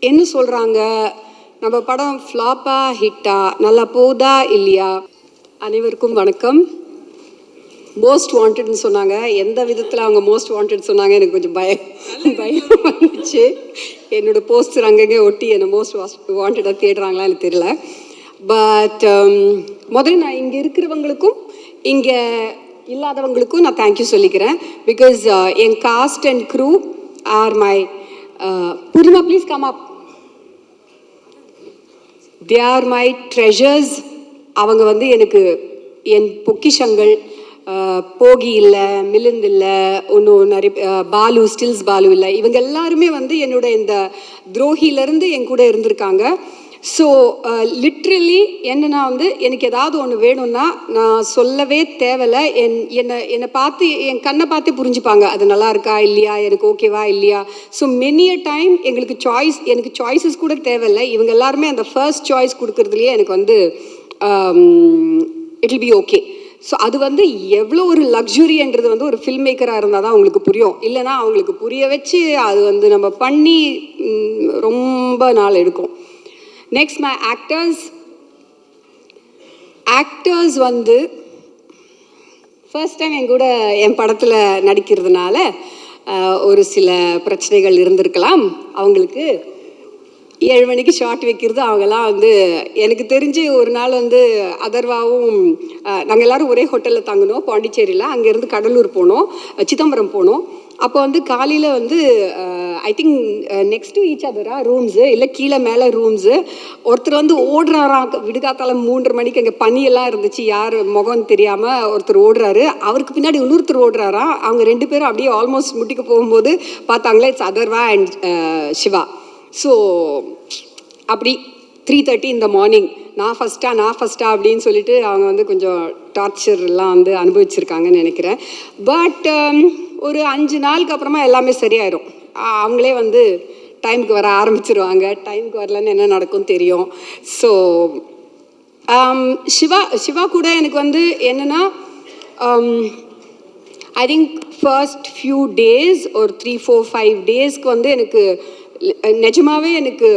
என்ன சொல்கிறாங்க, நம்ம படம் ஃப்ளாப்பா ஹிட்டா, நல்லா போதா இல்லையா? அனைவருக்கும் வணக்கம். மோஸ்ட் வாண்டட்னு சொன்னாங்க. எந்த விதத்தில் அவங்க மோஸ்ட் வாண்டட் சொன்னாங்க எனக்கு கொஞ்சம் பயம் வந்துச்சு. என்னோடய போஸ்டர் அங்கங்கே ஒட்டி என்னை மோஸ்ட் வாண்டடாக தேடுறாங்களா எனக்கு தெரியல. பட் முதல்ல நான் இங்கே இருக்கிறவங்களுக்கும் இங்கே இல்லாதவங்களுக்கும் நான் தேங்க்யூ சொல்லிக்கிறேன். பிகாஸ் என் cast and crew are my Poornima please come up. They are my treasures. அவங்க வந்து எனக்கு என் பொக்கிஷங்கள். போகி இல்லை, மிலிந்த் இல்லை, ஒன்றும் நிறைய பாலு, ஸ்டில்ஸ் பாலு இல்லை. இவங்க எல்லாருமே வந்து என்னோட இந்த துரோகியிலேருந்து என் கூட இருந்திருக்காங்க. ஸோ லிட்ரலி என்னன்னா வந்து எனக்கு ஏதாவது ஒன்று வேணும்னா நான் சொல்லவே தேவையில்லை. என்னை பார்த்து என் கண்ணை பார்த்தே புரிஞ்சுப்பாங்க அது நல்லா இருக்கா இல்லையா, எனக்கு ஓகேவா இல்லையா. ஸோ மெனி அ டைம் எனக்கு சாய்ஸஸ் கூட தேவையில்லை. இவங்க எல்லாருமே அந்த ஃபர்ஸ்ட் சாய்ஸ் கொடுக்குறதுலையே எனக்கு வந்து it will be okay. So அது வந்து எவ்வளோ ஒரு லக்ஸுரின்றது வந்து ஒரு ஃபில்ம் மேக்கராக இருந்தால் தான் அவங்களுக்கு புரியும். இல்லைனா அவங்களுக்கு புரிய வச்சு அது வந்து நம்ம பண்ணி ரொம்ப நாள் எடுக்கும். நெக்ஸ்ட் மை ஆக்டர்ஸ் வந்து ஃபர்ஸ்ட் டைம் என் கூட என் படத்தில் நடிக்கிறதுனால ஒரு சில பிரச்சனைகள் இருந்திருக்கலாம். அவங்களுக்கு 7 மணிக்கு ஷார்ட் வைக்கிறது அவங்கெல்லாம் வந்து எனக்கு தெரிஞ்சு ஒரு நாள் வந்து அதர்வாவும் நாங்கள் எல்லோரும் ஒரே ஹோட்டலில் தங்கினோம் பாண்டிச்சேரியில். அங்கேருந்து கடலூர் போனோம், சிதம்பரம் போனோம். அப்போ வந்து காலையில் வந்து I think next to each அதரா ரூம்ஸு இல்லை கீழே மேலே ரூம்ஸு. ஒருத்தர் வந்து ஓடுறாராம் விடுகாத்தால 3:30 மணிக்கு. அங்கே பனியெல்லாம் இருந்துச்சு, யார் முகம் தெரியாமல் ஒருத்தர் ஓடுறாரு. அவருக்கு பின்னாடி இன்னொருத்தர் ஓடுறாராம். அவங்க 2 பேரும் அப்படியே ஆல்மோஸ்ட் முட்டிக்கு போகும்போது பார்த்தாங்களே it's Atharvaa and Siva. So அப்படி 3:30 இந்த மார்னிங் நான் ஃபஸ்ட்டா அப்படின்னு சொல்லிட்டு அவங்க வந்து கொஞ்சம் டார்ச்சர்லாம் வந்து அனுபவிச்சிருக்காங்கன்னு நினைக்கிறேன். பட் ஒரு 5 நாளுக்கு அப்புறமா எல்லாமே சரியாயிடும். அவங்களே வந்து டைமுக்கு வர ஆரம்பிச்சிருவாங்க. டைமுக்கு வரலன்னு என்ன நடக்கும் தெரியும். ஸோ சிவா கூட எனக்கு வந்து என்னென்னா I think first few days ஒரு 3-4-5 டேஸ்க்கு வந்து எனக்கு நிஜமாகவே எனக்கு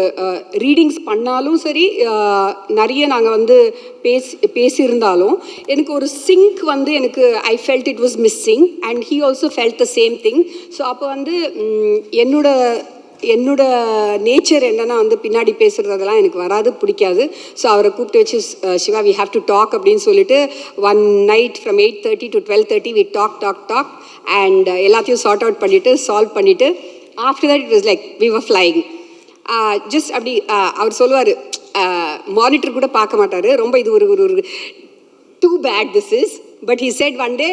ரீடிங்ஸ் பண்ணாலும் சரி, நிறைய நாங்கள் வந்து பேசியிருந்தாலும் எனக்கு ஒரு சிங்க் வந்து எனக்கு I felt it was missing and he also felt the same thing. So அப்போ வந்து என்னோட நேச்சர் என்னென்னா வந்து பின்னாடி பேசுகிறதெல்லாம் எனக்கு வராது, பிடிக்காது. ஸோ அவரை கூப்பிட்டு வச்சு Siva we have to talk அப்படின்னு சொல்லிட்டு one night from 8:30 to 12:30 we talk and எல்லாத்தையும் சார்ட் அவுட் பண்ணிவிட்டு சால்வ் பண்ணிவிட்டு after that it was like we were flying. Just அப்படி அவர் சொல்லுவார், மானிட்டர் கூட பார்க்க மாட்டார். ரொம்ப இது ஒரு too bad this is. But he said one day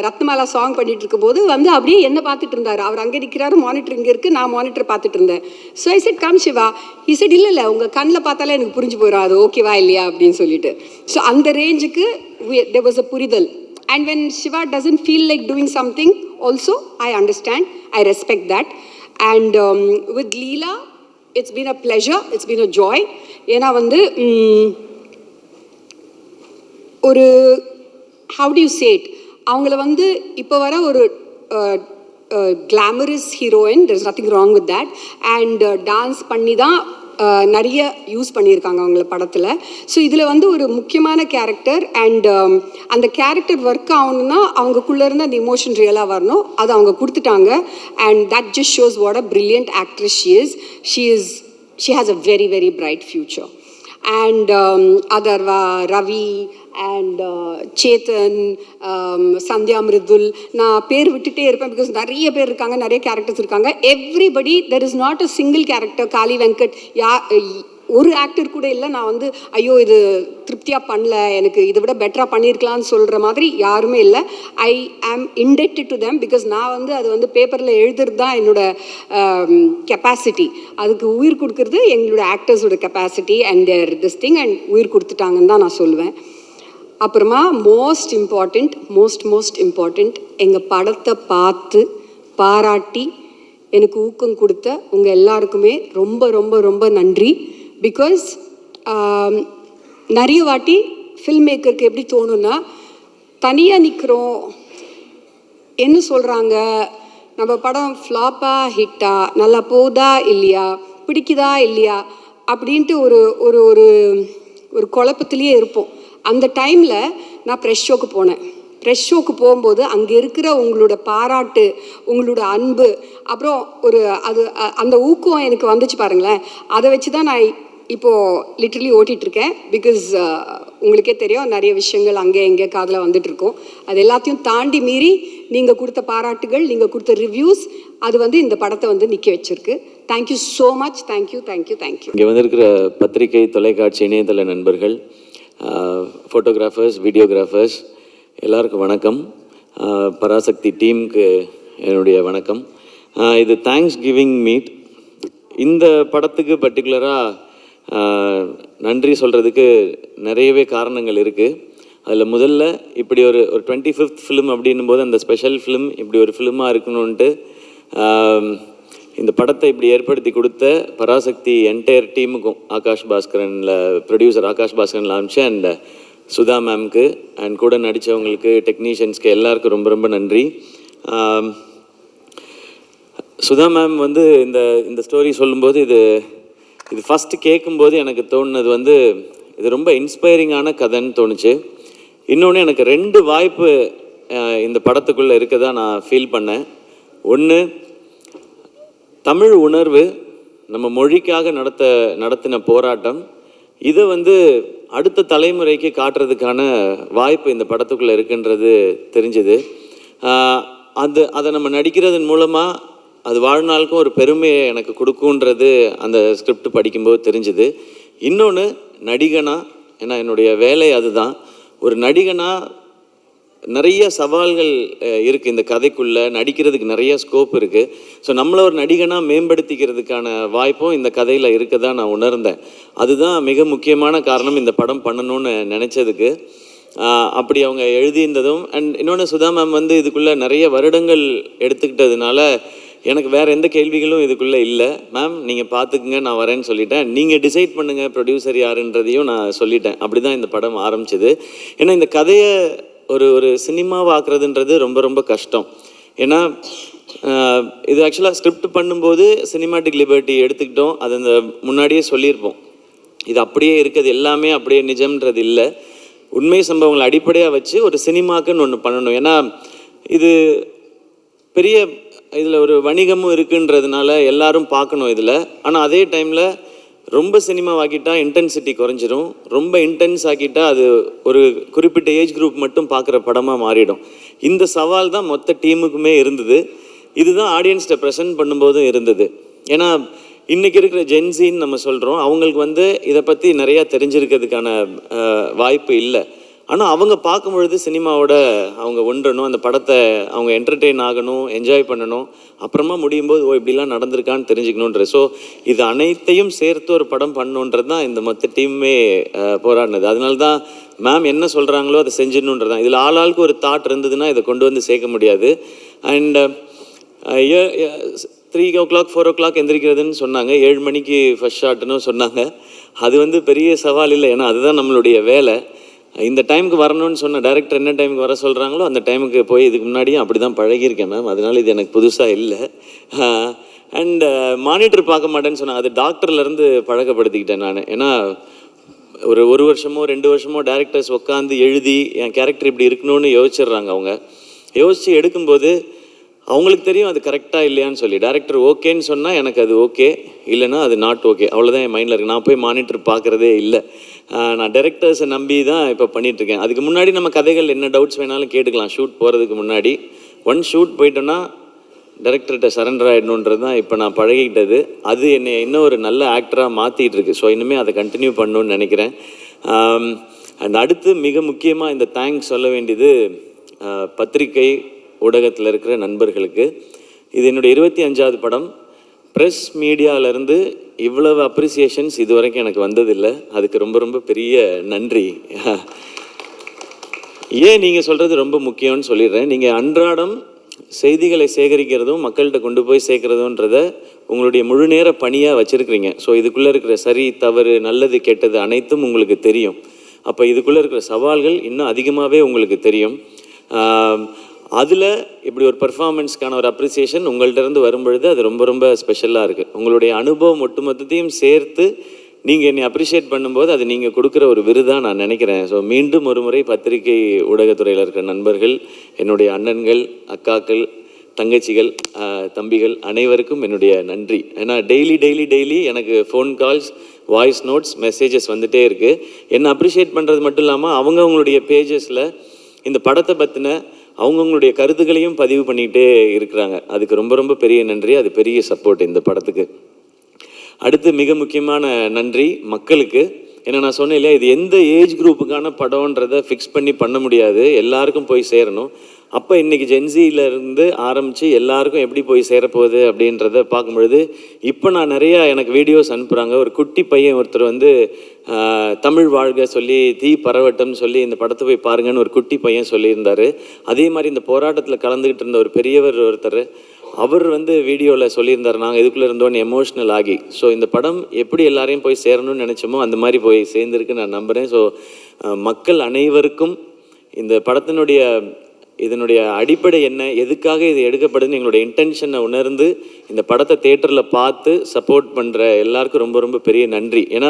Ratnamala song பண்ணிட்டு இருக்கும்போது வந்து அப்படியே என்ன பார்த்துட்டு இருந்தார். அவர் அங்கே இருக்கிறாரு, மானிட்டர் இங்கே இருக்குது, நான் மானிட்டர் பார்த்துட்டு இருந்தேன். So I said come Siva. He said இல்லை உங்கள் கண்ணில் பார்த்தாலே எனக்கு புரிஞ்சு போயிடும் அது ஓகேவா இல்லையா அப்படின்னு சொல்லிட்டு. ஸோ அந்த ரேஞ்சுக்கு there was a புரிதல். And when Shiva doesn't feel like doing something also, I understand, I respect that. And with Leela, it's been a pleasure, it's been a joy. ஏன்னா வந்து ஒரு how do you say it, அவங்கள வந்து இப்போ வர ஒரு glamorous heroine, there's nothing wrong with that. And dance பண்ணி தான் நிறைய யூஸ் பண்ணியிருக்காங்க அவங்கள படத்தில். ஸோ இதில் வந்து ஒரு முக்கியமான கேரக்டர் அண்ட் அந்த கேரக்டர் ஒர்க் ஆகணுன்னா அவங்களுக்குள்ளே இருந்து அந்த இமோஷன் ரியலாக வரணும். அதை அவங்க கொடுத்துட்டாங்க. And that just shows what a brilliant actress she has a very very bright future. And Atharvaa, Ravi and Chetan, Sandhya, Mridul, நான் பேர் விட்டுட்டே இருப்பேன் பிகாஸ் நிறைய பேர் இருக்காங்க, நிறைய கேரக்டர்ஸ் இருக்காங்க. Everybody, there is not a single character. Kaali Venkat ஒரு ஆக்டர் கூட இல்லை நான் வந்து ஐயோ இது திருப்தியாக பண்ணல, எனக்கு இதை விட பெட்டராக பண்ணியிருக்கலான்னு சொல்கிற மாதிரி யாருமே இல்லை. ஐ ஆம் இண்டெப்டட் டு தெம் பிகாஸ் நான் வந்து அது வந்து பேப்பரில் எழுதுறது தான் என்னோடய கெப்பாசிட்டி. அதுக்கு உயிர் கொடுக்கறது எங்களோட ஆக்டர்ஸோட capacity and there this thing and உயிர் கொடுத்துட்டாங்கன்னு தான் நான் சொல்லுவேன். அப்புறமா மோஸ்ட் இம்பார்ட்டண்ட் எங்கள் படத்தை பார்த்து பாராட்டி எனக்கு ஊக்கம் கொடுத்த உங்கள் எல்லாருக்குமே ரொம்ப ரொம்ப ரொம்ப நன்றி. பிகாஸ் நிறைய வாட்டி ஃபில்ம் மேக்கருக்கு எப்படி தோணுன்னா, தனியாக நிற்கிறோம், என்ன சொல்கிறாங்க, நம்ம படம் ஃப்ளாப்பா ஹிட்டா, நல்லா போதா இல்லையா, பிடிக்குதா இல்லையா அப்படின்ட்டு ஒரு ஒரு ஒரு ஒரு குழப்பத்திலேயே இருப்போம். அந்த டைமில் நான் ப்ரெஷ் ஷோக்கு போனேன். ப்ரெஷ் ஷோக்கு போகும்போது அங்கே இருக்கிற உங்களோட பாராட்டு, உங்களோட அன்பு, அப்புறம் ஒரு அந்த ஊக்கம் எனக்கு வந்துச்சு பாருங்களேன். அதை வச்சு தான் நான் இப்போது லிட்ரலி ஓட்டிகிட்ருக்கேன். பிகாஸ் உங்களுக்கே தெரியும், நிறைய விஷயங்கள் அங்கே எங்கே காதில் வந்துட்டுருக்கோம். அது எல்லாத்தையும் தாண்டி மீறி நீங்கள் கொடுத்த பாராட்டுகள், நீங்கள் கொடுத்த ரிவ்யூஸ், அது இந்த படத்தை நிற்க வச்சிருக்கு. Thank you so much. Thank you thank you thank you. இங்கே வந்திருக்கிற பத்திரிகை, தொலைக்காட்சி, இணையதள நண்பர்கள், ஃபோட்டோகிராஃபர்ஸ், வீடியோகிராஃபர்ஸ் எல்லாருக்கும் வணக்கம். பராசக்தி டீமுக்கு என்னுடைய வணக்கம். இது தேங்க்ஸ் கிவிங் மீட். இந்த படத்துக்கு பர்டிகுலராக நன்றி சொல்கிறதுக்கு நிறையவே காரணங்கள் இருக்குது. அதில் முதல்ல இப்படி ஒரு 25th ஃபிலிம் அப்படின்னும் போது அந்த ஸ்பெஷல் ஃபிலிம் இப்படி ஒரு ஃபிலிமாக இருக்கணுன்ட்டு இந்த படத்தை இப்படி ஏற்படுத்தி கொடுத்த பராசக்தி என்டையர் டீமுக்கும், ஆகாஷ் பாஸ்கரனில் ப்ரொடியூசர் ஆகாஷ் பாஸ்கரனில் ஆரம்பிச்சு அண்ட் சுதா மேம்க்கு அண்ட் கூட நடித்தவங்களுக்கு, டெக்னீஷியன்ஸ்க்கு எல்லாருக்கும் ரொம்ப ரொம்ப நன்றி. சுதா மேம் இந்த ஸ்டோரி சொல்லும்போது இது ஃபஸ்ட்டு கேட்கும்போது எனக்கு தோணுனது இது ரொம்ப இன்ஸ்பைரிங்கான கதைன்னு தோணுச்சு. இன்னொன்று எனக்கு 2 வாய்ப்பு இந்த படத்துக்குள்ளே இருக்கதா நான் ஃபீல் பண்ணேன். ஒன்று, தமிழ் உணர்வு, நம்ம மொழிக்காக நடத்தின போராட்டம், இதை அடுத்த தலைமுறைக்கு காட்டுறதுக்கான வாய்ப்பு இந்த படத்துக்குள்ளே இருக்குன்றது தெரிஞ்சுது. அதை நம்ம நடிக்கிறதன் மூலமாக அது வாழ்நாளுக்கும் ஒரு பெருமையை எனக்கு கொடுக்குன்றது அந்த ஸ்கிரிப்ட் படிக்கும்போது தெரிஞ்சுது. இன்னொன்று, நடிகனா, ஏன்னா என்னுடைய வேலை அதுதான், ஒரு நடிகனா நிறைய சவால்கள் இருக்குது இந்த கதைக்குள்ளே, நடிக்கிறதுக்கு நிறைய ஸ்கோப் இருக்குது. ஸோ நம்மளை ஒரு நடிகனாக மேம்படுத்திக்கிறதுக்கான வாய்ப்பும் இந்த கதையில் இருக்க தான் நான் உணர்ந்தேன். அதுதான் மிக முக்கியமான காரணம் இந்த படம் பண்ணணும்னு நினச்சதுக்கு. அப்படி அவங்க எழுதியிருந்ததும் அண்ட் இன்னொன்று, சுதா மேம் இதுக்குள்ளே நிறைய வருடங்கள் எடுத்துக்கிட்டதுனால எனக்கு வேறு எந்த கேள்விகளும் இதுக்குள்ளே இல்லை. மேம் நீங்கள் பார்த்துக்குங்க, நான் வரேன்னு சொல்லிட்டேன். நீங்கள் டிசைட் பண்ணுங்கள் ப்ரொடியூசர் யாருன்றதையும் நான் சொல்லிட்டேன். அப்படி தான் இந்த படம் ஆரம்பிச்சது. ஏன்னா இந்த கதையை ஒரு சினிமாவாக்குறதுன்றது ரொம்ப ரொம்ப கஷ்டம். ஏன்னா இது ஆக்சுவலாக ஸ்கிரிப்ட் பண்ணும்போது சினிமாட்டிக் லிபர்ட்டி எடுத்துக்கிட்டோம். அது அந்த முன்னாடியே சொல்லியிருப்போம், இது அப்படியே இருக்குது, எல்லாமே அப்படியே நிஜம்ன்றது இல்லை. உண்மை சம்பவங்களை அடிப்படையாக வச்சு ஒரு சினிமாக்குன்னு ஒன்று பண்ணணும். ஏன்னா இது பெரிய இதில் ஒரு வணிகமும் இருக்குன்றதுனால எல்லாரும் பார்க்கணும் இதில். ஆனால் அதே டைமில் ரொம்ப சினிமாவாக்கிட்டால் இன்டென்சிட்டி குறைஞ்சிரும், ரொம்ப இன்டென்ஸ் ஆக்கிட்டால் அது ஒரு குறிப்பிட்ட ஏஜ் குரூப் மட்டும் பார்க்குற படமாக மாறிடும். இந்த சவால் தான் மொத்த டீமுக்குமே இருந்தது. இதுதான் ஆடியன்ஸ்கிட்ட ப்ரெசென்ட் பண்ணும்போதும் இருந்தது. ஏன்னா இன்றைக்கி இருக்கிற ஜென்சின்னு நம்ம சொல்கிறோம், அவங்களுக்கு இதை பற்றி நிறையா தெரிஞ்சிருக்கிறதுக்கான வாய்ப்பு இல்லை. ஆனால் அவங்க பார்க்கும் பொழுது சினிமாவோட அவங்க ஒன்றணும், அந்த படத்தை அவங்க என்டர்டெயின் ஆகணும், என்ஜாய் பண்ணணும், அப்புறமா முடியும் போது இப்படிலாம் நடந்திருக்கான்னு தெரிஞ்சுக்கணுன்ற. ஸோ இது அனைத்தையும் சேர்த்து ஒரு படம் பண்ணணுன்றது தான் இந்த மொத்த டீமே போராடினது. அதனால தான் மேம் என்ன சொல்கிறாங்களோ அதை செஞ்சிடணுன்றது தான். இதில் ஆளாளுக்கு ஒரு தாட் இருந்ததுன்னா இதை கொண்டு சேர்க்க முடியாது. அண்ட் 3 o'clock 4 o'clock எந்திரிக்கிறதுன்னு சொன்னாங்க. 7 மணிக்கு ஃபர்ஸ்ட் ஷாட்டுன்னு சொன்னாங்க. அது பெரிய சவால் இல்லை, ஏன்னா அதுதான் நம்மளுடைய வேலை. இந்த டைமுக்கு வரணும்னு சொன்ன டைரக்டர் என்ன டைமுக்கு வர சொல்கிறாங்களோ அந்த டைமுக்கு போய் இதுக்கு முன்னாடியும் அப்படி தான் பழகியிருக்கேன் மேம். அதனால் இது எனக்கு புதுசாக இல்லை. அண்ட் மானிட்டர் பார்க்க மாட்டேன்னு சொன்னாங்க. அது டாக்டர்லேருந்து பழக்கப்படுத்திக்கிட்டேன் நான். ஏன்னா ஒரு வருஷமோ 2 வருஷமோ டேரக்டர்ஸ் உட்காந்து எழுதி என் கேரக்டர் இப்படி இருக்கணும்னு யோசிச்சிடுறாங்க. அவங்க யோசித்து எடுக்கும்போது அவங்களுக்கு தெரியும் அது கரெக்டாக இல்லையான்னு சொல்லி. டேரக்டர் ஓகேன்னு சொன்னால் எனக்கு அது ஓகே, இல்லைன்னா அது நாட் ஓகே, அவ்வளோதான் என் மைண்டில் இருக்குது. நான் போய் மானிட்டர் பார்க்குறதே இல்லை. நான் டைரக்டர்ஸை நம்பி தான் இப்போ பண்ணிகிட்ருக்கேன். அதுக்கு முன்னாடி நம்ம கதைகள் என்ன டவுட்ஸ் வேணாலும் கேட்டுக்கலாம். ஷூட் போகிறதுக்கு முன்னாடி ஷூட் போயிட்டோன்னா டைரக்டர்கிட்ட சரண்டர் ஆகிடணுன்றது தான் இப்போ நான் பழகிக்கிட்டது. அது என்னை இன்னும் ஒரு நல்ல ஆக்டராக மாற்றிட்டு இருக்கு. ஸோ இனிமேல் அதை கண்டினியூ பண்ணணுன்னு நினைக்கிறேன். அண்ட் அடுத்து மிக முக்கியமாக இந்த தேங்க்ஸ் சொல்ல வேண்டியது பத்திரிகை ஊடகத்தில் இருக்கிற நண்பர்களுக்கு. இது என்னுடைய 25வது படம். ப்ரெஸ் மீடியாவிலேருந்து இவ்வளவு அப்ரிசியேஷன்ஸ் இது வரைக்கும் எனக்கு வந்ததில்லை. அதுக்கு ரொம்ப ரொம்ப பெரிய நன்றி. ஏன் நீங்கள் சொல்கிறது ரொம்ப முக்கியம்னு சொல்லிடுறேன். நீங்கள் அன்றாடம் செய்திகளை சேகரிக்கிறதும் மக்கள்கிட்ட கொண்டு போய் சேர்க்குறதுன்றத உங்களுடைய முழு நேர பணியாக வச்சுருக்கிறீங்க. ஸோ இதுக்குள்ளே இருக்கிற சரி தவறு நல்லது கெட்டது அனைத்தும் உங்களுக்கு தெரியும். அப்போ இதுக்குள்ளே இருக்கிற சவால்கள் இன்னும் அதிகமாகவே உங்களுக்கு தெரியும். அதில் இப்படி ஒரு பெர்ஃபார்மன்ஸ்க்கான ஒரு அப்ரிசியேஷன் உங்கள்கிட்ட இருந்து வரும்பொழுது அது ரொம்ப ரொம்ப ஸ்பெஷலாக இருக்குது. உங்களுடைய அனுபவம் ஒட்டுமொத்தத்தையும் சேர்த்து நீங்கள் என்னை அப்ரிஷியேட் பண்ணும்போது அது நீங்கள் கொடுக்குற ஒரு விருதாக நான் நினைக்கிறேன். ஸோ மீண்டும் ஒரு முறை பத்திரிகை ஊடகத்துறையில் இருக்கிற நண்பர்கள், என்னுடைய அண்ணன்கள், அக்காக்கள், தங்கச்சிகள், தம்பிகள் அனைவருக்கும் என்னுடைய நன்றி. ஏன்னா டெய்லி எனக்கு phone calls, voice notes, messages வந்துகிட்டே இருக்குது. என்னை அப்ரிஷியேட் பண்ணுறது மட்டும் இல்லாமல் அவங்கவுங்களுடைய பேஜஸில் இந்த படத்தை பற்றின அவங்கவுங்களுடைய கருத்துக்களையும் பதிவு பண்ணிகிட்டே இருக்கிறாங்க. அதுக்கு ரொம்ப ரொம்ப பெரிய நன்றி. அது பெரிய சப்போர்ட் இந்த படத்துக்கு. அடுத்து மிக முக்கியமான நன்றி மக்களுக்கு. ஏன்னா நான் சொன்னேன் இல்லையா, இது எந்த ஏஜ் குரூப்புக்கான படம்ன்றதை ஃபிக்ஸ் பண்ண முடியாது, எல்லாருக்கும் போய் சேரணும். அப்போ இன்றைக்கி ஜென்சியிலேருந்து ஆரம்பித்து எல்லாருக்கும் எப்படி போய் சேரப்போகுது அப்படின்றத பார்க்கும்பொழுது இப்போ நான் நிறையா எனக்கு வீடியோஸ் அனுப்புகிறாங்க. ஒரு குட்டி பையன் ஒருத்தர் வந்து தமிழ் வாழ்க சொல்லி தீ பரவட்டம்னு சொல்லி இந்த படத்தை போய் பாருங்கன்னு ஒரு குட்டி பையன் சொல்லியிருந்தார். அதே மாதிரி இந்த போராட்டத்தில் கலந்துக்கிட்டு இருந்த ஒரு பெரியவர் ஒருத்தர், அவர் வந்து வீடியோவில் சொல்லியிருந்தார், நாங்கள் இதுக்குள்ளே இருந்தோன்னு எமோஷ்னல் ஆகி. ஸோ இந்த படம் எப்படி எல்லாரையும் போய் சேரணும்னு நினச்சோமோ அந்த மாதிரி போய் சேர்ந்துருக்கு நான் நம்புகிறேன். ஸோ மக்கள் அனைவருக்கும் இந்த படத்தினுடைய இதனுடைய அடிப்படை என்ன, எதுக்காக இது எடுக்கப்படுதுன்னு எங்களுடைய இன்டென்ஷனை உணர்ந்து இந்த படத்தை தேட்டரில் பார்த்து சப்போர்ட் பண்ணுற எல்லாருக்கும் ரொம்ப ரொம்ப பெரிய நன்றி. ஏன்னா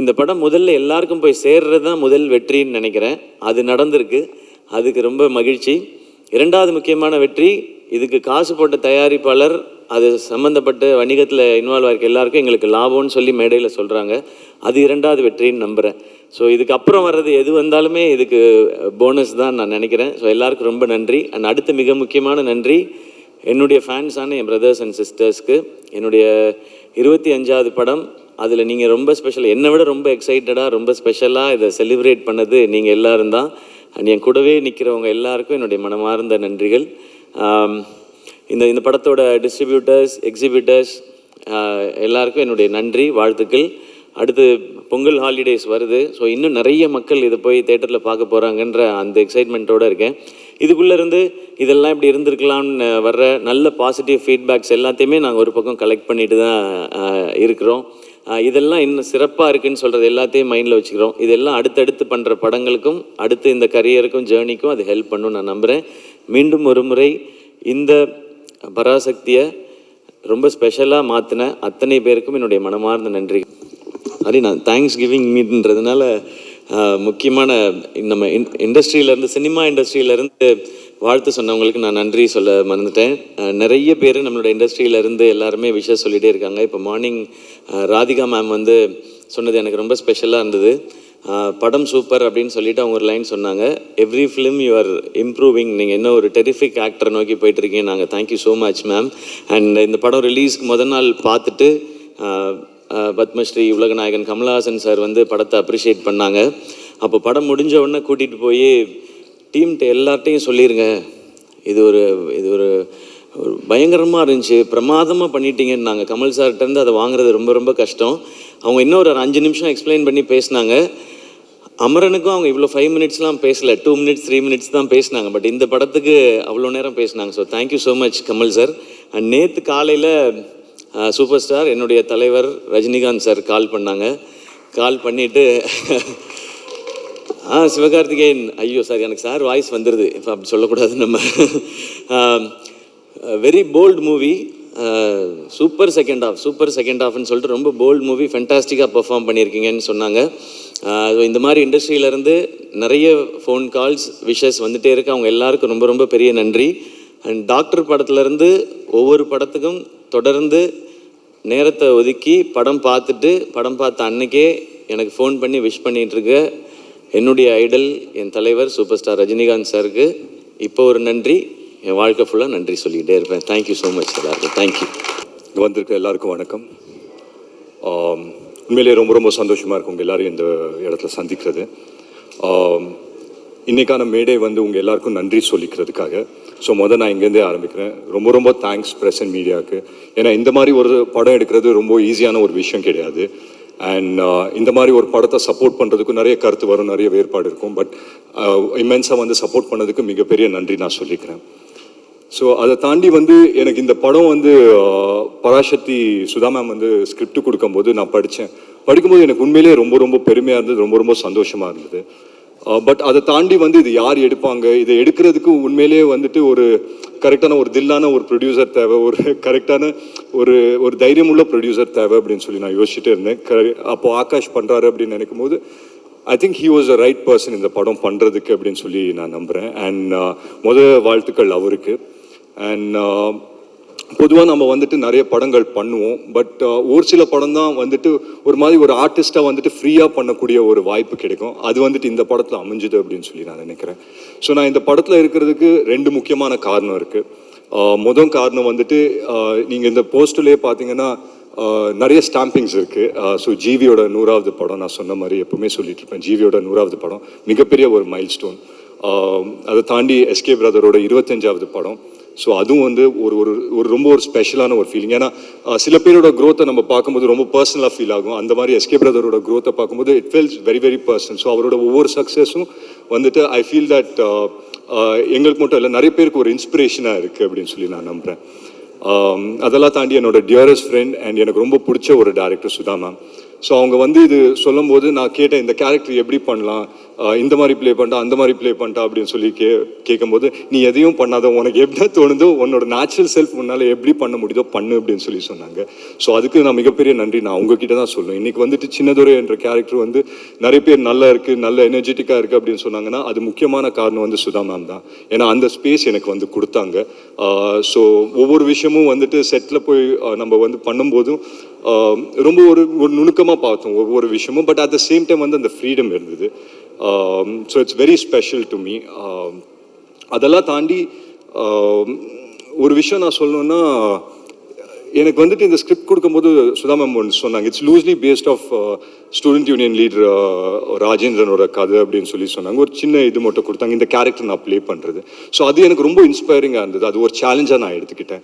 இந்த படம் முதல்ல எல்லாருக்கும் போய் சேர்றது தான் முதல் வெற்றின்னு நினைக்கிறேன். அது நடந்திருக்கு, அதுக்கு ரொம்ப மகிழ்ச்சி. இரண்டாவது முக்கியமான வெற்றி, இதுக்கு காசு போட்ட தயாரிப்பாளர், அது சம்மந்தப்பட்ட வணிகத்தில் இன்வால்வ் ஆகிருக்க எல்லாருக்கும் எங்களுக்கு லாபம்னு சொல்லி மேடையில் சொல்கிறாங்க. அது இரண்டாவது வெற்றின்னு நம்புகிறேன். ஸோ இதுக்கப்புறம் வர்றது எது வந்தாலுமே இதுக்கு போனஸ் தான் நான் நினைக்கிறேன். ஸோ எல்லாருக்கும் ரொம்ப நன்றி. அண்ட் அடுத்து மிக முக்கியமான நன்றி என்னுடைய ஃபேன்ஸான என் பிரதர்ஸ் அண்ட் சிஸ்டர்ஸ்க்கு. என்னுடைய 25வது படம், அதில் நீங்கள் ரொம்ப ஸ்பெஷல், என்னை விட ரொம்ப எக்ஸைட்டடாக ரொம்ப ஸ்பெஷலாக இதை செலிப்ரேட் பண்ணது நீங்கள் எல்லோரும் தான். அண்ட் என் கூடவே நிற்கிறவங்க எல்லாருக்கும் என்னுடைய மனமார்ந்த நன்றிகள். இந்த படத்தோட டிஸ்ட்ரிபியூட்டர்ஸ், எக்ஸிபிட்டர்ஸ் எல்லாருக்கும் என்னுடைய நன்றி, வாழ்த்துக்கள். அடுத்து பொங்கல் ஹாலிடேஸ் வருது. ஸோ இன்னும் நிறைய மக்கள் இதை போய் தேட்டரில் பார்க்க போகிறாங்கன்ற அந்த எக்ஸைட்மெண்ட்டோடு இருக்கேன். இதுக்குள்ளேருந்து இதெல்லாம் இப்படி இருந்திருக்கலாம்னு வர்ற நல்ல பாசிட்டிவ் ஃபீட்பேக்ஸ் எல்லாத்தையுமே நாங்கள் ஒரு பக்கம் கலெக்ட் பண்ணிட்டு தான் இருக்கிறோம். இதெல்லாம் இன்னும் சிறப்பாக இருக்குதுன்னு சொல்கிறது எல்லாத்தையும் மைண்டில் வச்சுக்கிறோம். இதெல்லாம் அடுத்தடுத்து பண்ணுற படங்களுக்கும் அடுத்து இந்த கரியருக்கும் ஜேர்னிக்கும் அது ஹெல்ப் பண்ணும் நான் நம்புகிறேன். மீண்டும் ஒரு முறை இந்த பராசக்தியை ரொம்ப ஸ்பெஷலாக மாற்றின அத்தனை பேருக்கும் என்னுடைய மனமார்ந்த நன்றி. அது நான் தேங்க்ஸ் கிவிங் மீட்ன்றதுனால முக்கியமான நம்ம இண்டஸ்ட்ரியிலேருந்து, சினிமா இண்டஸ்ட்ரியிலேருந்து வாழ்த்து சொன்னவங்களுக்கு நான் நன்றி சொல்ல மறந்துட்டேன். நிறைய பேர் நம்மளோட இண்டஸ்ட்ரியிலேருந்து எல்லாருமே விஷயம் சொல்லிகிட்டே இருக்காங்க. இப்போ மார்னிங் ராதிகா மேம் வந்து சொன்னது எனக்கு ரொம்ப ஸ்பெஷலாக இருந்தது. படம் சூப்பர் அப்படின்னு சொல்லிட்டு அவங்க ஒரு லைன் சொன்னாங்க, every film you are improving, நீங்கள் என்ன ஒரு டெரிஃபிக் ஆக்டரை நோக்கி போயிட்டுருக்கீங்க. நாங்கள் thank you so much ma'am. And இந்த படம் ரிலீஸ்க்கு முதல் நாள் பார்த்துட்டு பத்மஸ்ரீ உலகநாயகன் கமலஹாசன் சார் வந்து படத்தை அப்ரிஷியேட் பண்ணாங்க. அப்போ படம் முடிஞ்ச உடனே கூட்டிகிட்டு போய் டீம்கிட்ட எல்லார்ட்டையும் சொல்லிடுங்க, இது ஒரு பயங்கரமாக இருந்துச்சு, பிரமாதமாக பண்ணிட்டீங்கன்னு. நாங்கள் கமல் சார்கிட்டேருந்து அதை வாங்குறது ரொம்ப ரொம்ப கஷ்டம். அவங்க இன்னும் ஒரு 5 நிமிஷம் எக்ஸ்பிளைன் பண்ணி பேசினாங்க. அமரனுக்கும் அவங்க இவ்வளோ 5 மினிட்ஸ்லாம் பேசலை, 2 மினிட்ஸ் 3 மினிட்ஸ் தான் பேசினாங்க. பட் இந்த படத்துக்கு அவ்வளோ நேரம் பேசினாங்க. So thank you so much Kamal sir. And நேற்று காலையில் சூப்பர் ஸ்டார் என்னுடைய தலைவர் ரஜினிகாந்த் சார் கால் பண்ணாங்க. கால் பண்ணிவிட்டு சிவகார்த்திகேயன், ஐயோ சார் எனக்கு சார் வாய்ஸ் வந்துடுது, இப்போ அப்படி சொல்லக்கூடாது நம்ம, very bold movie, super second ஹாஃப்னு சொல்லிட்டு ரொம்ப போல்ட் மூவி, ஃபென்டாஸ்டிக்காக பெர்ஃபார்ம் பண்ணியிருக்கீங்கன்னு சொன்னாங்க. இந்த மாதிரி இண்டஸ்ட்ரியிலேருந்து நிறைய ஃபோன் கால்ஸ், விஷஸ் வந்துகிட்டே இருக்கு. அவங்க எல்லாருக்கும் ரொம்ப ரொம்ப பெரிய நன்றி. அண்ட் டாக்டர் படத்துலேருந்து ஒவ்வொரு படத்துக்கும் தொடர்ந்து நேரத்தை ஒதுக்கி படம் பார்த்த அன்னைக்கே எனக்கு ஃபோன் பண்ணி விஷ் பண்ணிகிட்ருக்க என்னுடைய ஐடல், என் தலைவர் சூப்பர் ஸ்டார் ரஜினிகாந்த் சாருக்கு இப்போ ஒரு நன்றி, என் வாழ்க்கை ஃபுல்லாக நன்றி சொல்லிக்கிட்டே இருப்பேன். தேங்க்யூ ஸோ மச் எல்லாருக்கும். தேங்க்யூ. இங்கே வந்திருக்க எல்லாருக்கும் வணக்கம். உண்மையிலே ரொம்ப ரொம்ப சந்தோஷமாக இருக்கும் உங்கள் எல்லோரும் இந்த இடத்துல சந்திக்கிறது. இன்றைக்கான மேடை வந்து உங்கள் எல்லாருக்கும் நன்றி சொல்லிக்கிறதுக்காக. ஸோ நான் இங்கேருந்தே ஆரம்பிக்கிறேன். ரொம்ப ரொம்ப தேங்க்ஸ் ப்ரெஸ் அண்ட் மீடியாவுக்கு. ஏன்னா இந்த மாதிரி ஒரு படம் எடுக்கிறது ரொம்ப ஈஸியான ஒரு விஷயம் கிடையாது. அண்ட் இந்த மாதிரி ஒரு படத்தை சப்போர்ட் பண்ணுறதுக்கும் நிறைய கருத்து வரும், நிறைய வேறுபாடு இருக்கும். பட் இம்மென்ஸாக வந்து சப்போர்ட் பண்ணதுக்கு மிகப்பெரிய நன்றி நான் சொல்லிக்கிறேன். ஸோ அதை தாண்டி வந்து எனக்கு இந்த படம் வந்து பராசக்தி சுதா மேம் வந்து ஸ்கிரிப்ட் கொடுக்கும்போது நான் படிக்கும்போது எனக்கு உண்மையிலேயே ரொம்ப ரொம்ப பெருமையாக இருந்தது, ரொம்ப ரொம்ப சந்தோஷமாக இருந்தது. பட் அதை தாண்டி வந்து இது யார் எடுப்பாங்க, இதை எடுக்கிறதுக்கு உண்மையிலேயே வந்துட்டு ஒரு கரெக்டான ஒரு தில்லான ஒரு ப்ரொடியூசர் தேவை, ஒரு கரெக்டான ஒரு ஒரு தைரியமுள்ள ப்ரொடியூசர் தேவை அப்படின்னு சொல்லி நான் யோசிச்சுட்டே இருந்தேன். அப்போது ஆகாஷ் பண்ணுறாரு அப்படின்னு நினைக்கும் போது I think he was a right person இந்த படம் பண்ணுறதுக்கு அப்படின்னு சொல்லி நான் நம்புகிறேன். அண்ட் வாழ்த்துக்கள் அவருக்கு. அண்ட் பொதுவாக நம்ம வந்துட்டு நிறைய படங்கள் பண்ணுவோம், பட் ஒரு சில படம் தான் வந்துட்டு ஒரு மாதிரி ஒரு ஆர்டிஸ்டாக வந்துட்டு ஃப்ரீயாக பண்ணக்கூடிய ஒரு வாய்ப்பு கிடைக்கும். அது வந்துட்டு இந்த படத்தில் அமைஞ்சுது அப்படின்னு சொல்லி நான் நினைக்கிறேன். ஸோ நான் இந்த படத்தில் இருக்கிறதுக்கு 2 முக்கியமான காரணம் இருக்குது. முதல் காரணம் வந்துட்டு நீங்கள் இந்த போஸ்டர்லேயே பார்த்தீங்கன்னா நிறைய ஸ்டாம்பிங்ஸ் இருக்குது. ஸோ ஜிவியோட 100வது படம், நான் சொன்ன மாதிரி எப்பவுமே சொல்லிட்டு இருப்பேன், ஜிவியோட 100வது படம் மிகப்பெரிய ஒரு மைல் ஸ்டோன். அதை தாண்டி எஸ்கே பிரதரோட 25வது படம். ஸோ அதுவும் வந்து ஒரு ஒரு ஒரு ரொம்ப ஒரு ஸ்பெஷலான ஒரு ஃபீலிங். ஏன்னா சில பேரோட க்ரோத்தை நம்ம பார்க்கும்போது ரொம்ப பர்சனலாக ஃபீல் ஆகும். அந்த மாதிரி எஸ்கே பிரதரோட க்ரோத்தை பார்க்கும்போது it feels very very personal. So அவரோட ஒவ்வொரு சக்ஸஸும் வந்துட்டு ஐ ஃபீல் தட் எங்களுக்கு மட்டும் இல்லை, நிறைய பேருக்கு ஒரு இன்ஸ்பிரேஷனாக இருக்குது அப்படின்னு சொல்லி நான் நம்புகிறேன். அதெல்லாம் தாண்டி என்னோட டியரஸ்ட் ஃப்ரெண்ட் அண்ட் எனக்கு ரொம்ப பிடிச்ச ஒரு டேரக்டர் சுதா மேம். ஸோ அவங்க வந்து இது சொல்லும்போது நான் கேட்டேன், இந்த கேரக்டர் எப்படி பண்ணலாம், இந்த மாதிரி ப்ளே பண்ணிட்டா அந்த மாதிரி ப்ளே பண்ணிட்டா அப்படின்னு சொல்லி கேட்கும்போது, நீ எதையும் பண்ணாத, உனக்கு எப்படி தோணுதோ உன்னோட நேச்சுரல் செல்ஃப் உன்னால் எப்படி பண்ண முடியுதோ பண்ணு அப்படின்னு சொல்லி சொன்னாங்க. ஸோ அதுக்கு நான் மிகப்பெரிய நன்றி நான் உங்ககிட்ட தான் சொல்லணும். இன்றைக்கி வந்துட்டு சின்னதுரை என்ற கேரக்டர் வந்து நிறைய பேர் நல்லா இருக்குது, நல்ல எனர்ஜெட்டிக்காக இருக்குது அப்படின்னு சொன்னாங்கன்னா அது முக்கியமான காரணம் வந்து சுதா மேம் தான். ஏன்னா அந்த ஸ்பேஸ் எனக்கு வந்து கொடுத்தாங்க. ஸோ ஒவ்வொரு விஷயமும் வந்துட்டு செட்டில் போய் நம்ம வந்து பண்ணும்போதும் ரொம்ப ஒரு ஒரு நுணுக்கமாக பார்த்தோம் ஒவ்வொரு விஷயமும். But at the same time வந்து அந்த ஃப்ரீடம் இருந்தது. So it's very special to me. அதெல்லாம் தாண்டி ஒரு விஷயம் நான் சொல்லணுன்னா, எனக்கு வந்துட்டு இந்த ஸ்கிரிப்ட் கொடுக்கும்போது சுதா மேம் ஒன்று சொன்னாங்க, it's loosely based off student union leader ராஜேந்திரனோட கதை அப்படின்னு சொல்லி சொன்னாங்க. ஒரு சின்ன இது மட்டும் கொடுத்தாங்க, இந்த கேரக்டர் நான் ப்ளே பண்ணுறது. ஸோ அது எனக்கு ரொம்ப இன்ஸ்பைரிங்காக இருந்தது. அது ஒரு சேலஞ்சாக நான் எடுத்துக்கிட்டேன்.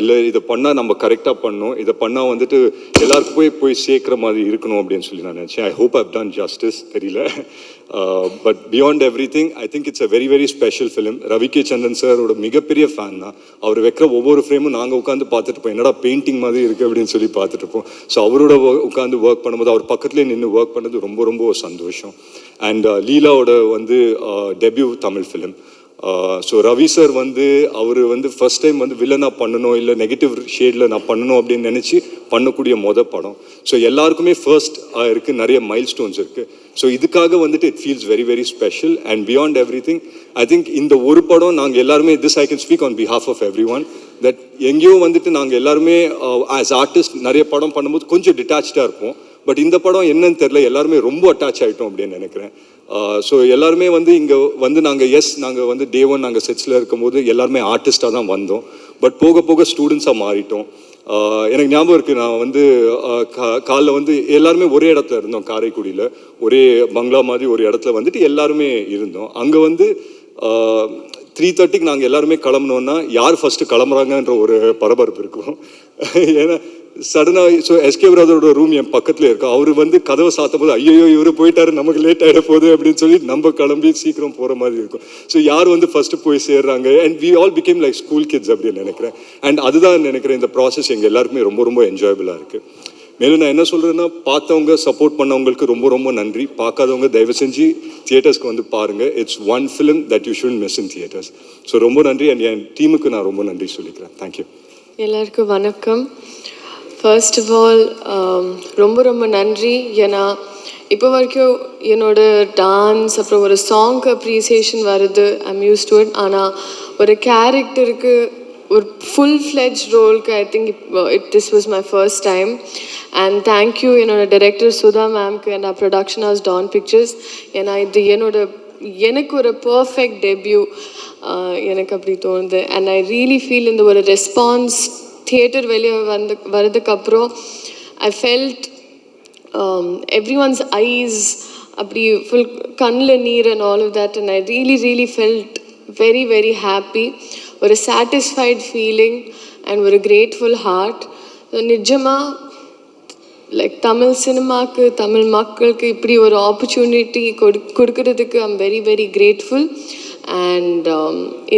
இல்லை இதை பண்ணால் நம்ம கரெக்டாக பண்ணணும், இதை பண்ணால் வந்துட்டு எல்லாருக்கும் போய் சேர்க்குற மாதிரி இருக்கணும் அப்படின்னு சொல்லி நான் நினச்சேன். I hope I've done justice, தெரியல. But beyond everything I think it's a very very special film. Ravi K Chandran சாரோட மிகப்பெரிய ஃபேன் தான். அவர் வைக்கிற ஒவ்வொரு ஃப்ரேமும் நாங்கள் உட்காந்து பார்த்துட்டு இருப்போம், என்னடா பெயிண்டிங் மாதிரி இருக்குது அப்படின்னு சொல்லி பார்த்துட்டு இருப்போம். ஸோ அவரோட உட்காந்து ஒர்க் பண்ணும்போது அவர் பக்கத்துலேயே நின்று ஒர்க் பண்ணது ரொம்ப ரொம்ப ஒரு சந்தோஷம். அண்ட் லீலாவோட வந்து debut Tamil film. So Ravi sir வந்து அவர் வந்து ஃபர்ஸ்ட் டைம் வந்து வில்லனாக பண்ணணும், இல்லை நெகட்டிவ் ஷேடில் நான் பண்ணணும் அப்படின்னு நினச்சி பண்ணக்கூடிய படம். ஸோ எல்லாருக்குமே ஃபர்ஸ்ட் இருக்குது, நிறைய மைல் ஸ்டோன்ஸ் இருக்குது. ஸோ இதுக்காக வந்துட்டு it feels very very special. And beyond everything I think இந்த ஒரு படம் நாங்கள் எல்லாருமே, this I can speak on behalf of everyone, that எங்கேயோ வந்துட்டு நாங்கள் எல்லாருமே ஆஸ் ஆர்டிஸ்ட் நிறைய படம் பண்ணும்போது கொஞ்சம் டிட்டாச்சாக இருப்போம். பட் இந்த படம் என்னன்னு தெரில, எல்லாருமே ரொம்ப அட்டாச் ஆகிட்டோம் அப்படின்னு நினைக்கிறேன். ஸோ எல்லாருமே வந்து இங்கே வந்து நாங்கள் வந்து டே 1 நாங்கள் செட்ஸில் இருக்கும்போது எல்லாருமே ஆர்டிஸ்டாக தான் வந்தோம். பட் போக போக ஸ்டூடெண்ட்ஸாக மாறிட்டோம். எனக்கு ஞாபகம் இருக்குது, நான் வந்து காலைல வந்து எல்லாருமே ஒரே இடத்துல இருந்தோம், காரைக்குடியில் ஒரே பங்களா மாதிரி ஒரு இடத்துல வந்துட்டு எல்லாருமே இருந்தோம். அங்கே வந்து 3:30க்கு நாங்கள் எல்லாருமே கிளம்புனோன்னா யார் ஃபஸ்ட்டு கிளம்புறாங்கன்ற ஒரு பரபரப்பு இருக்கும். ஏன்னா சடனாக ஸோ எஸ்கே பிரதரோட ரூம் என் பக்கத்தில் இருக்கும். அவர் வந்து கதவை சாத்தும் போது ஐயோ இவர் போயிட்டாரு, நமக்கு லேட் ஆகிட போகுது அப்படின்னு சொல்லி நம்ம கிளம்பி சீக்கிரம் போகிற மாதிரி இருக்கும். ஸோ யார் வந்து ஃபஸ்ட்டு போய் சேர்றாங்க, and we all became like school kids அப்படின்னு நினைக்கிறேன். அண்ட் அதுதான் நினைக்கிறேன் இந்த ப்ராசஸ் எங்கள் எல்லாருக்குமே ரொம்ப ரொம்ப என்ஜாயபிளாக இருக்குது. மேலும் நான் என்ன சொல்கிறேன்னா, பார்த்தவங்க சப்போர்ட் பண்ணவங்களுக்கு ரொம்ப ரொம்ப நன்றி. பார்க்காதவங்க தயவு செஞ்சு தியேட்டர்ஸ்க்கு வந்து பாருங்கள். It's one film that you should miss in theatres. So ரொம்ப நன்றி. அண்ட் என் டீமுக்கு நான் ரொம்ப நன்றி சொல்லிக்கிறேன். தேங்க்யூ. எல்லாருக்கும் வணக்கம். ஃபர்ஸ்ட் ஆஃப் ஆல் ரொம்ப ரொம்ப நன்றி. ஏன்னா இப்போ வரைக்கும் என்னோட டான்ஸ் அப்புறம் ஒரு சாங்க்கு அப்ரிசியேஷன் வருது, ஐம் யூஸ் டு இட். ஆனால் ஒரு கேரக்டருக்கு ஒரு ஃபுல் ஃப்ளெஜ் ரோலுக்கு I think this was my first time. And thank you என்னோட டைரக்டர் சுதா மேம்க்கு and production house Dawn pictures. ஏன்னா இது எனக்கு ஒரு பர்ஃபெக்ட் டெபியூ எனக்கு அப்படி தோணுது. அண்ட் ஐ ரியலி ஃபீல் இந்த ஒரு ரெஸ்பான்ஸ் தியேட்டர் வெளியே வரதுக்கப்புறம் I felt everyone's eyes அப்படி ஃபுல் கண்ணில் நீர் and all of that. And I really felt very very happy. ஒரு சாட்டிஸ்ஃபைட் ஃபீலிங் அண்ட் ஒரு கிரேட்ஃபுல் ஹார்ட். நிஜமாக லைக் தமிழ் சினிமாவுக்கு, தமிழ் மக்களுக்கு இப்படி ஒரு ஆப்பர்ச்சுனிட்டி கொடுக்கறதுக்கு I'm very very grateful. And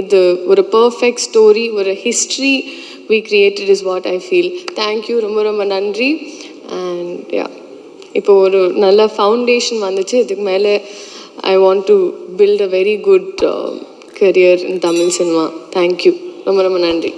இது ஒரு பர்ஃபெக்ட் ஸ்டோரி, ஒரு history we created is what I feel. Thank you, ரொம்ப ரொம்ப நன்றி. அண்ட் இப்போ ஒரு நல்ல ஃபவுண்டேஷன் வந்துச்சு. இதுக்கு மேலே I want to build a very good career in Tamil cinema. Thank you. ரொம்ப ரொம்ப நன்றி.